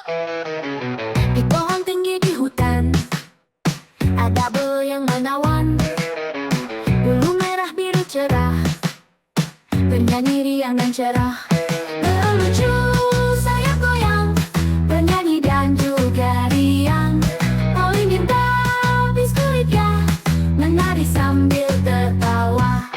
Di pohon tinggi di hutan ada belayang menawan, bulu merah biru cerah, bernyanyi riang dan cerah. Lucu sayap goyang, bernyanyi dan juga riang. Poli minta biskuit ya, menari sambil tertawa.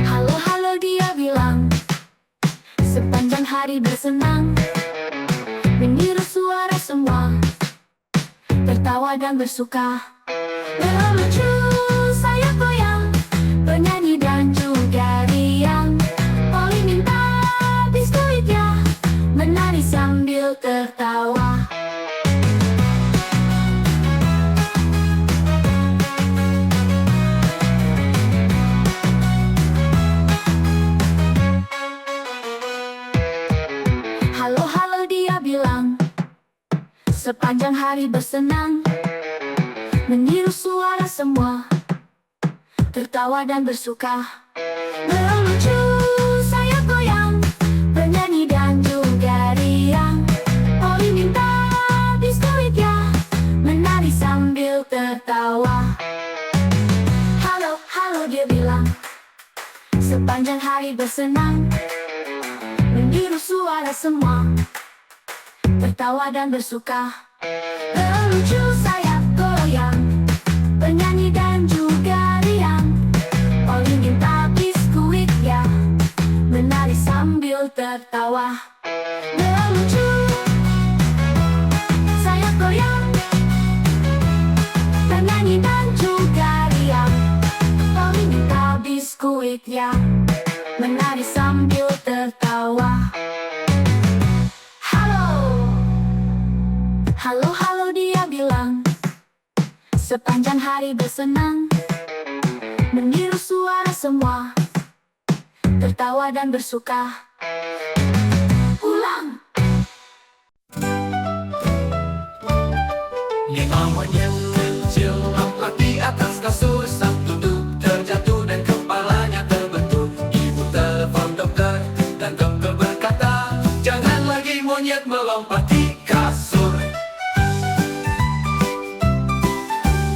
Halo halo dia bilang, sepanjang hari bersenang, meniru suara semua, tertawa dan bersuka. Lucu sayap goyang, bernyanyi dan juga riang. Poli minta biskuit ya, menari sambil tertawa. Halo halo dia bilang, sepanjang hari bersenang, meniru suara semua, tertawa dan bersuka. Lucu sayap goyang, bernyanyi dan juga riang. Poli minta biskuit ya, menari sambil tertawa. Halo halo dia bilang, sepanjang hari bersenang, meniru suara semua, tertawa dan bersuka. Lucu sayap goyang, bernyanyi dan juga riang. Poli minta biskuit ya, menari sambil tertawa. Lucu sayap goyang, bernyanyi dan juga riang. Poli minta biskuit ya, menari sambil tertawa. Halo halo dia bilang, sepanjang hari bersenang, meniru suara semua, tertawa dan bersuka. Ulang. Lima monyet kecil lompat di atas kasur, satu duduk terjatuh dan kepalanya terbentur. Ibu telepon dokter dan dokter berkata, jangan lagi monyet melompat di kasur.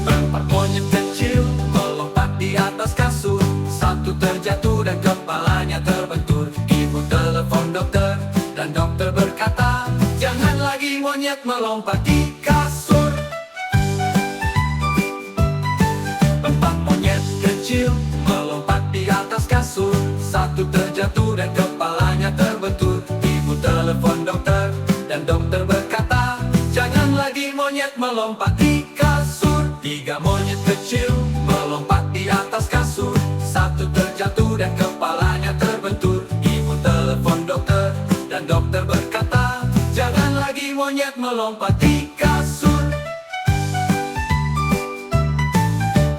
Empat monyet kecil melompat di atas kasur, satu terjatuh dan kepalanya terbentur. Ibu telepon dokter dan dokter berkata, jangan lagi monyet melompat di kasur. Empat monyet kecil melompat di atas kasur, satu terjatuh dan kepalanya terbentur. Ibu telepon dokter dan dokter berkata, jangan lagi monyet melompat di kasur. Tiga monyet kecil melompat di atas kasur, satu terjatuh dan kepalanya terbentur. Ibu telepon dokter dan dokter berkata, jangan lagi monyet melompat di kasur.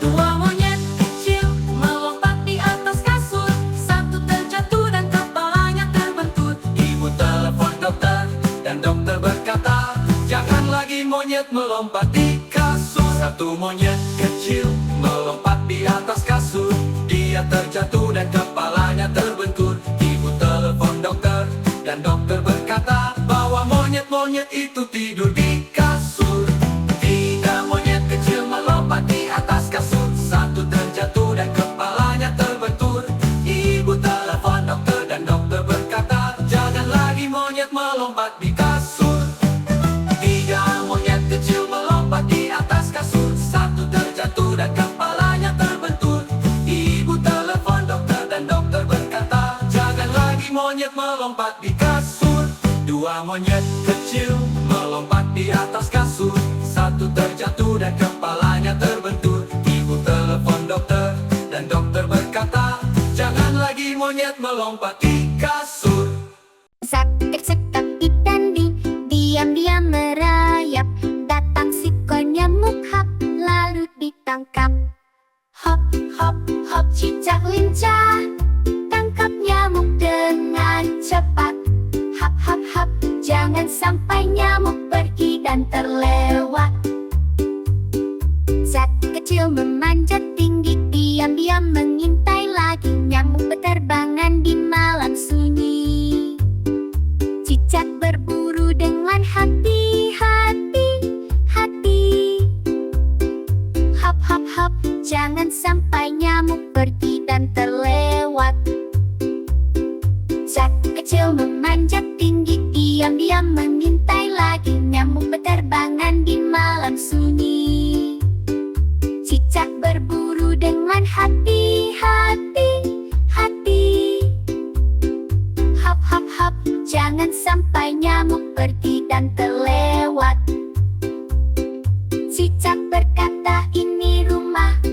Dua monyet kecil melompat di atas kasur, satu terjatuh dan kepalanya terbentur. Ibu telepon dokter dan dokter berkata, jangan lagi monyet melompat di kasur. Satu monyet kecil melompat di atas kasur, dia terjatuh dan kepalanya terbentur. Ibu telepon dokter dan dokter berkata, bahwa monyet-monyet itu tidur di kasur. Tiga monyet kecil melompat di atas kasur, satu terjatuh dan kepalanya terbentur. Ibu telepon dokter dan dokter berkata, jangan lagi monyet melompat di kasur. Tiga monyet kecil melompat di atas kasur, satu terjatuh dan kepalanya terbentur. Ibu telepon dokter dan dokter berkata, jangan lagi monyet melompat di kasur. Dua monyet kecil melompat di atas kasur, satu terjatuh dan kepalanya terbentur. Ibu telepon dokter dan dokter berkata, jangan lagi monyet melompat di kasur. Sekak-sekak ditanding, diam-diam merayap, datang si nyamuk hap, lalu ditangkap. Hop, hop, hop, cicak lincah, tangkap nyamuk dengan cepat. Hap, hap, hap, jangan sampai nyamuk pergi dan terlewat. Jangan sampai nyamuk pergi dan terlewat. Cicak kecil memanjat tinggi, diam-diam mengintai lagi. Nyamuk berterbangan di malam sunyi. Cicak berburu dengan hati-hati. Hap hap hap, jangan sampai nyamuk pergi dan terlewat. Cicak berkata, ini rumahku.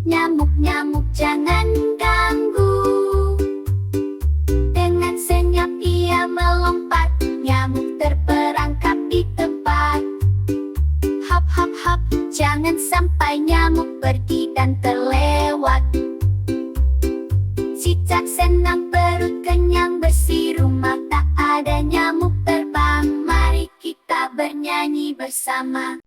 Nyamuk-nyamuk jangan ganggu. Dengan senyap ia melompat. Nyamuk terperangkap di tempat. Hap hap hap, jangan sampai nyamuk pergi dan terlewat. Cicak senang, perut kenyang, bersih, rumah tak ada nyamuk terbang. Mari kita bernyanyi bersama.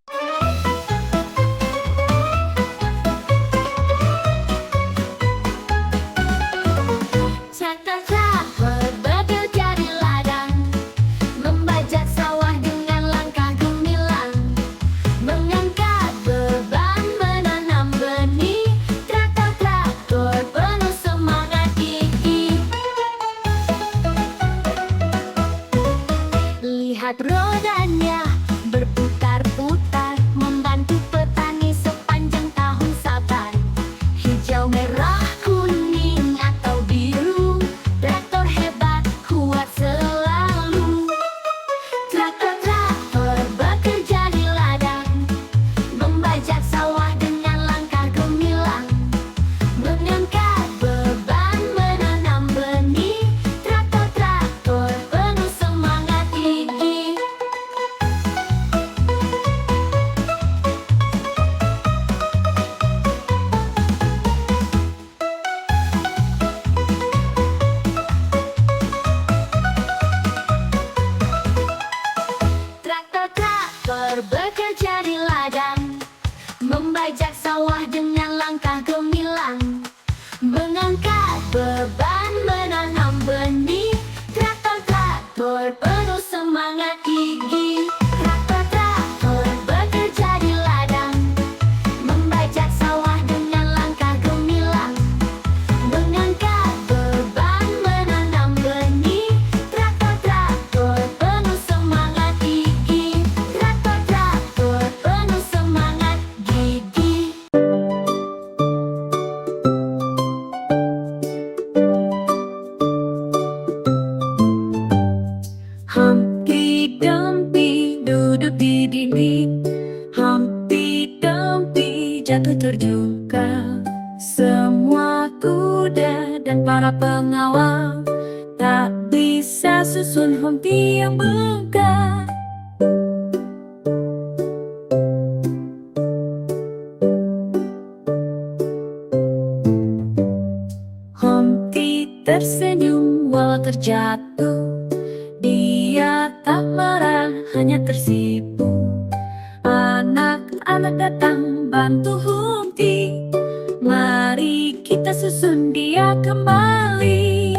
Cak-cak bekerja di ladang, membajak sawah dengan langkah gemilang, mengangkat beban, menanam benih. Traktor penuh semangat gigih. Lihat rodanya berputar-putar, membantu petani sepanjang tahun sabar. Hijau, merah, kuning, atau biru, traktor hebat, kuat selalu. Traktor bekerja di ladang, membajak sawah dengan langkah gemilang, mengangkat beban, menanam benih. Traktor penuh semangat gigih. Traktor bekerja di ladang, membajak sawah dengan langkah gemilang, mengangkat beban, menanam benih. Traktor penuh semangat gigih. Traktor bekerja di ladang, membajak sawah dengan langkah gemilang, mengangkat beban, menanam benih. Traktor penuh semangat gigih. Traktor penuh semangat gigih. Humpty Dumpty duduk di dinding. Humpty Dumpty jatuh terjungkal. Semua kuda dan para pengawal tak bisa susun Humpty yang bengkak. Humpty tersenyum walau terjatuh. Dia tak marah, hanya tersipu. Anak-anak datang bantu Humpty. Mari kita susun dia kembali.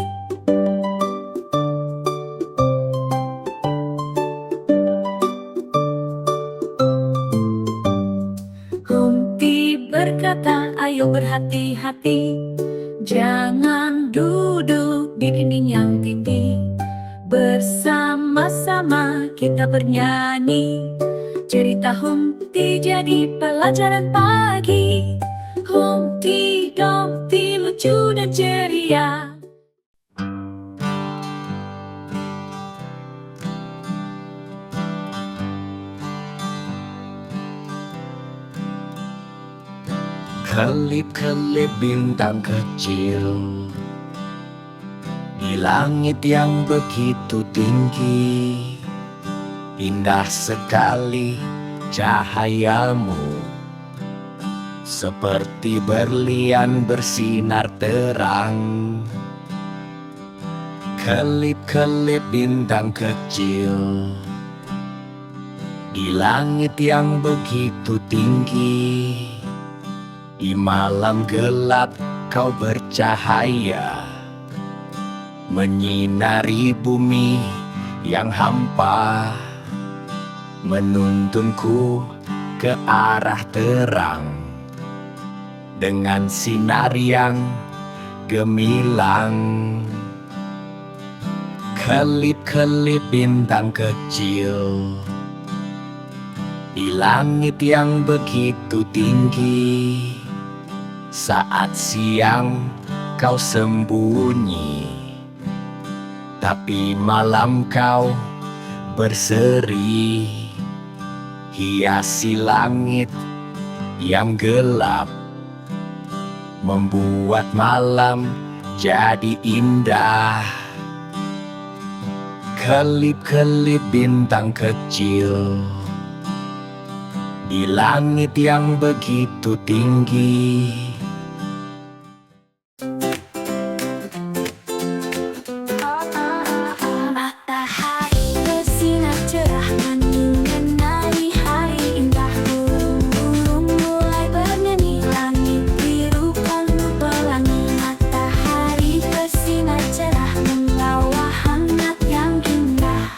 Humpty berkata, ayo berhati-hati. Jangan duduk di dinding yang tinggi. Bersama-sama kita bernyanyi. Cerita Humpty jadi pelajaran pagi. Humpty Dumpty lucu dan ceria. Kelip-kelip bintang kecil di langit yang begitu tinggi. Indah sekali cahayamu, seperti berlian bersinar terang. Kelip-kelip bintang kecil di langit yang begitu tinggi. Di malam gelap kau bercahaya, menyinari bumi yang hampa, menuntunku ke arah terang. dengan sinar yang gemilang. Kelip-kelip bintang kecil di langit yang begitu tinggi. Saat siang kau sembunyi, tapi malam kau berseri, hiasi langit yang gelap, membuat malam jadi indah. Kelip-kelip bintang kecil di langit yang begitu tinggi. Matahari bersinar cerah menyinari hari indah. Burung-burung mulai bernyanyi, langit biru penuh pelangi. Matahari bersinar cerah membawa hangat yang indah.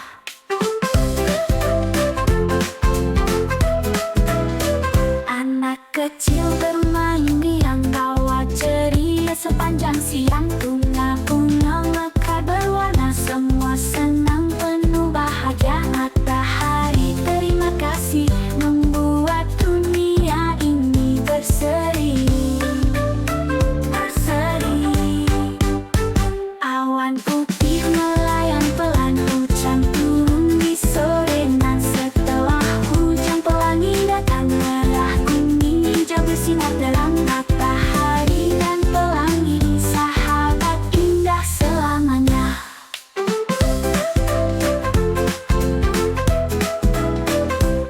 Anak kecil bermain biang tawa ceria sepanjang siang. Bunga-bunga mekar berwarna, semua senang penuh bahagia. Matahari terima kasih membuat dunia ini berseri. Awan putih melayang pelan, hujan turun di sore nan. Setelah hujan pelangi datang, merah kuning hijau bersinar terang. Matahari dan pelangi sahabat indah selamanya.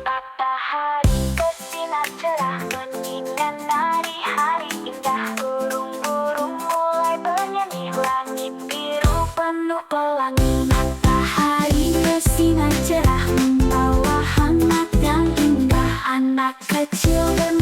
Matahari bersinar cerah menyinari hari indah. Burung-burung mulai bernyanyi, langit biru penuh pelangi. Matahari bersinar cerah membawa hangat yang indah. Anak kecil bermain